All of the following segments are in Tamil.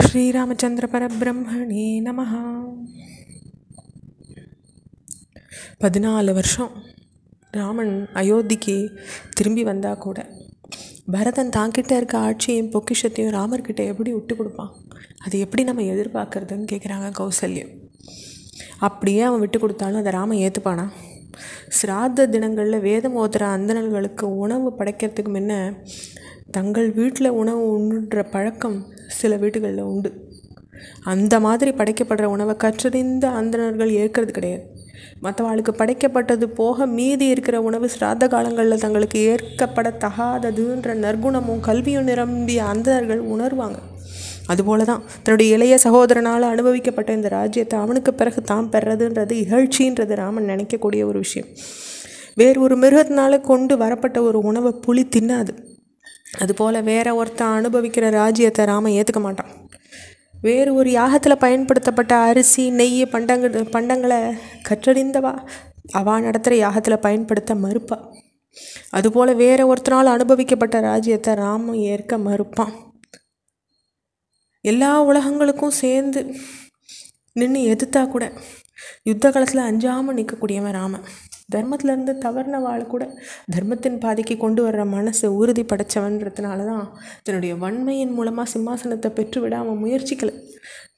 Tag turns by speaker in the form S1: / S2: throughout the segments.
S1: ஸ்ரீராமச்சந்திர பரபிரம்மணே நமஹ. 14 வருஷம் ராமன் அயோத்திக்கு திரும்பி வந்தால் கூட பரதன் தாங்கிட்ட இருக்க ஆட்சியையும் பொக்கிஷத்தையும் ராமர்கிட்ட எப்படி விட்டு கொடுப்பான்? அது எப்படி நம்ம எதிர்பார்க்கறதுன்னு கேட்குறாங்க கௌசல்யம். அப்படியே அவன் விட்டு கொடுத்தாலும் அதை ராமன் ஏற்றுப்பானா? சிராத்த தினங்களில் வேதம் ஓதுற அந்தணர்களுக்கு உணவு படைக்கிறதுக்கு முன்ன தங்கள் வீட்டில் உணவு உண்ணுன்ற பழக்கம் சில வீடுகளில் உண்டு. அந்த மாதிரி படைக்கப்படுற உணவை கற்றறிந்த அந்தணர்கள் ஏற்கிறது கிடையாது. மற்றவாளுக்கு படைக்கப்பட்டது போக மீதி இருக்கிற உணவு சிராத்த காலங்களில் தங்களுக்கு ஏற்கப்படத்தகாததுன்ற நற்குணமும் கல்வியும் நிரம்பிய அந்தணர்கள் உணர்வாங்க. அதுபோல தான் தன்னுடைய இளைய சகோதரனால் அனுபவிக்கப்பட்ட இந்த ராஜ்யத்தை அவனுக்கு பிறகு தாம் பெறதுன்றது இகழ்ச்சின்றது ராமன் நினைக்கக்கூடிய ஒரு விஷயம். வேறு ஒரு மிருகத்தினால கொண்டு வரப்பட்ட ஒரு உணவை புலி தின்னாது. அதுபோல் வேற ஒருத்தன் அனுபவிக்கிற ராஜ்யத்தை ராமன் ஏற்றுக்க மாட்டான். வேறு ஒரு யாகத்தில் பயன்படுத்தப்பட்ட அரிசி நெய் பண்டங்களை கற்றறிந்தவா அவா நடத்துகிற யாகத்தில் பயன்படுத்த மறுப்பா. அதுபோல் வேற ஒருத்தனால் அனுபவிக்கப்பட்ட ராஜ்யத்தை ராமன் ஏற்க மறுப்பான். எல்லா உலகங்களுக்கும் சேர்ந்து நின்று எதிர்த்தா கூட யுத்த காலத்தில் அஞ்சாமல் நிற்கக்கூடியவன் ராமன். தர்மத்திலேருந்து தவறின வாழை கூட தர்மத்தின் பாதைக்கு கொண்டு வர்ற மனசை உறுதி படைச்சவன்றதுனால தான் தன்னுடைய வன்மையின் மூலமாக சிம்மாசனத்தை பெற்று விட அவன் முயற்சிக்கலை.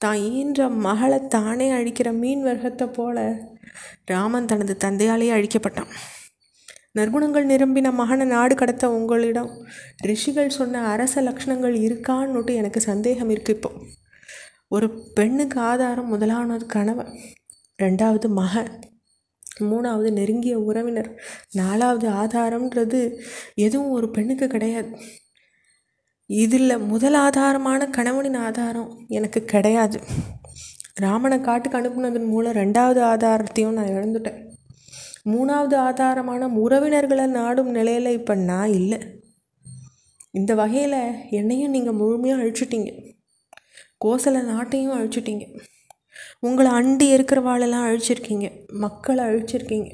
S1: தான் ஈன்ற மகளை தானே அழிக்கிற மீன் வர்க்கத்தை போல ராமன் தனது தந்தையாலேயே அழிக்கப்பட்டான். நற்குணங்கள் நிரம்பின மகனை நாடு கடத்த உங்களிடம் ரிஷிகள் சொன்ன அரச லக்ஷணங்கள் இருக்கான்னுட்டு எனக்கு சந்தேகம் இருக்குது. இப்போ ஒரு பெண்ணுக்கு ஆதாரம் முதலானது கணவன், 2வது மகன், 3வது நெருங்கிய உறவினர், 4வது ஆதாரம்ன்றது எதுவும் ஒரு பெண்ணுக்கு கிடையாது. இதில் முதல் ஆதாரமான கணவனின் ஆதாரம் எனக்கு கிடையாது. ராமனை காட்டுக்கு அனுப்புனதன் மூலம் 2வது ஆதாரத்தையும் நான் இழந்துட்டேன். 3வது ஆதாரமான உறவினர்களை நாடும் நிலையில் இப்போ நான் இல்லை. இந்த வகையில் என்னையும் நீங்கள் முழுமையாக அழிச்சிட்டீங்க. கோசல நாட்டையும் அழிச்சிட்டீங்க. உங்களை அண்டி இருக்கிறவாளெல்லாம் அழிச்சிருக்கீங்க. மக்களை அழிச்சிருக்கீங்க.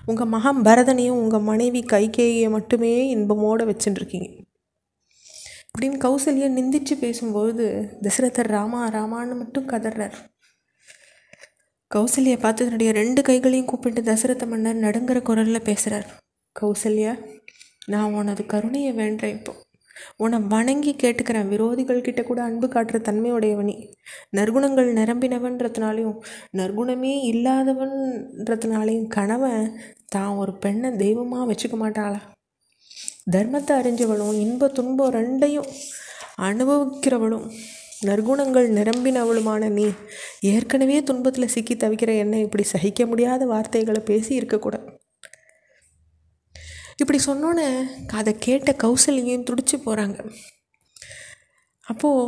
S1: உங்கள் மகன் பரதனையும் உங்கள் மனைவி கைகேயியை மட்டுமே இன்பமோடு வச்சுட்டுருக்கீங்க அப்படின்னு கௌசல்யா நிந்திச்சு பேசும்போது தசரதர் ராமா ராமான்னு மட்டும் கதறார். கௌசல்யா பார்த்து தன்னுடைய 2 கைகளையும் கூப்பிட்டு தசரத மன்னர் நடுங்கிற குரலில் பேசுகிறார். கௌசல்யா, நான் உனது கருணையை வேண்டேன். இப்போ உன்னை வணங்கி கேட்டுக்கிறேன். விரோதிகள் கிட்ட கூட அன்பு காட்டுற தன்மையுடையவனி, நற்குணங்கள் நிரம்பினவன்றதுனாலையும் நற்குணமே இல்லாதவன்றதுனாலையும் கணவன் தான் ஒரு பெண்ணை தெய்வமாக வச்சுக்க மாட்டாளா? தர்மத்தை அறிஞ்சவளும் இன்ப துன்பம் 2ஐயும் அனுபவிக்கிறவளும் நற்குணங்கள் நிரம்பினவளுமான நீ ஏற்கனவே துன்பத்தில் சிக்கி தவிக்கிற என்னை இப்படி சகிக்க முடியாத வார்த்தைகளை பேசி இருக்கக்கூடாது. இப்படி சொன்னோன்னே அதை கேட்ட கௌசல்யும் துடிச்சு போகிறாங்க. அப்போது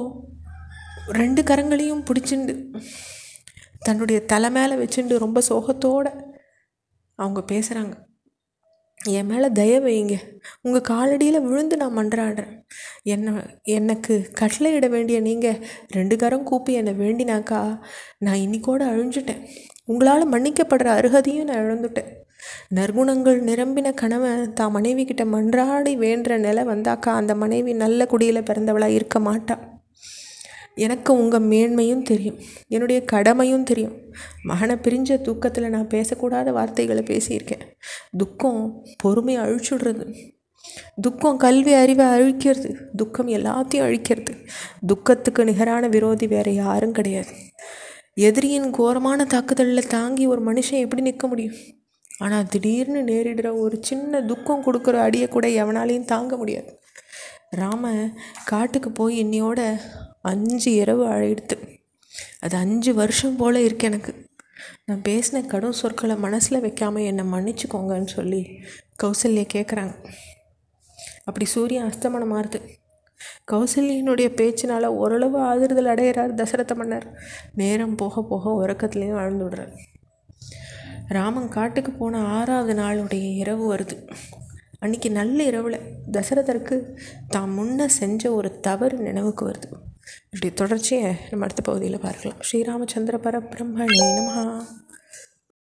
S1: 2 கரங்களையும் பிடிச்சிண்டு தன்னுடைய தலை மேலே வச்சுண்டு ரொம்ப சோகத்தோடு அவங்க பேசுகிறாங்க. என் மேலே தயவு வைங்க. உங்கள் காலடியில் விழுந்து நான் மன்றாடுறேன். எனக்கு கட்டளையிட வேண்டிய நீங்கள் 2 கரம் கூப்பி என்னை வேண்டினாக்கா நான் இன்னிக்கோடு அழிஞ்சிட்டேன். உங்களால் மன்னிக்கப்படுற அருகதையும் நான் இழந்துட்டேன். நற்குணங்கள் நிரம்பின கணவன் தான் மனைவி கிட்ட மன்றாடி வேண்டுற நிலை வந்தாக்கா அந்த மனைவி நல்ல குடியில் பிறந்தவளாக இருக்க மாட்டா. எனக்கு உங்கள் மேன்மையும் தெரியும், என்னுடைய கடமையும் தெரியும். மகனை பிரிஞ்ச தூக்கத்தில் நான் பேசக்கூடாத வார்த்தைகளை பேசியிருக்கேன். துக்கம் பொறுமையை அழிச்சுடுறது. துக்கம் கல்வி அறிவை அழிக்கிறது. துக்கம் எல்லாத்தையும் அழிக்கிறது. துக்கத்துக்கு நிகரான விரோதி வேறு யாரும் கிடையாது. எதிரியின் கோரமான தாக்குதலில் தாங்கி ஒரு மனுஷன் எப்படி நிற்க முடியும்? ஆனால் திடீர்னு நேரிடுற ஒரு சின்ன துக்கம் கொடுக்குற அடியை கூட எவனாலையும் தாங்க முடியாது. ராம காட்டுக்கு போய் இன்னையோட 5 இரவு ஆயிடுத்து. அது 5 வருஷம் போல் இருக்கு எனக்கு. நான் பேசின கடும் சொற்களை மனசில் வைக்காமல் என்னை மன்னிச்சுக்கோங்கன்னு சொல்லி கௌசல்யா கேட்குறாங்க. அப்படி சூரியன் அஸ்தமனம் ஆறுது. கௌசல்யனுடைய பேச்சினால் ஓரளவு ஆறுதல் அடைகிறார் தசரத மன்னர். நேரம் போக போக உறக்கத்துலேயும் ஆழ்ந்து விடுறார். ராமன் காட்டுக்கு போன 6வது நாளுடைய இரவு வருது. அன்றைக்கி நல்ல இரவில் தசரதருக்கு தான் முன்ன செஞ்ச ஒரு தவறு நினைவுக்கு வருது. இப்படி தொடர்ச்சியை நம்ம அடுத்த பகுதியில் பார்க்கலாம். ஸ்ரீராமச்சந்திர பரபிரம்மணே நமஹ.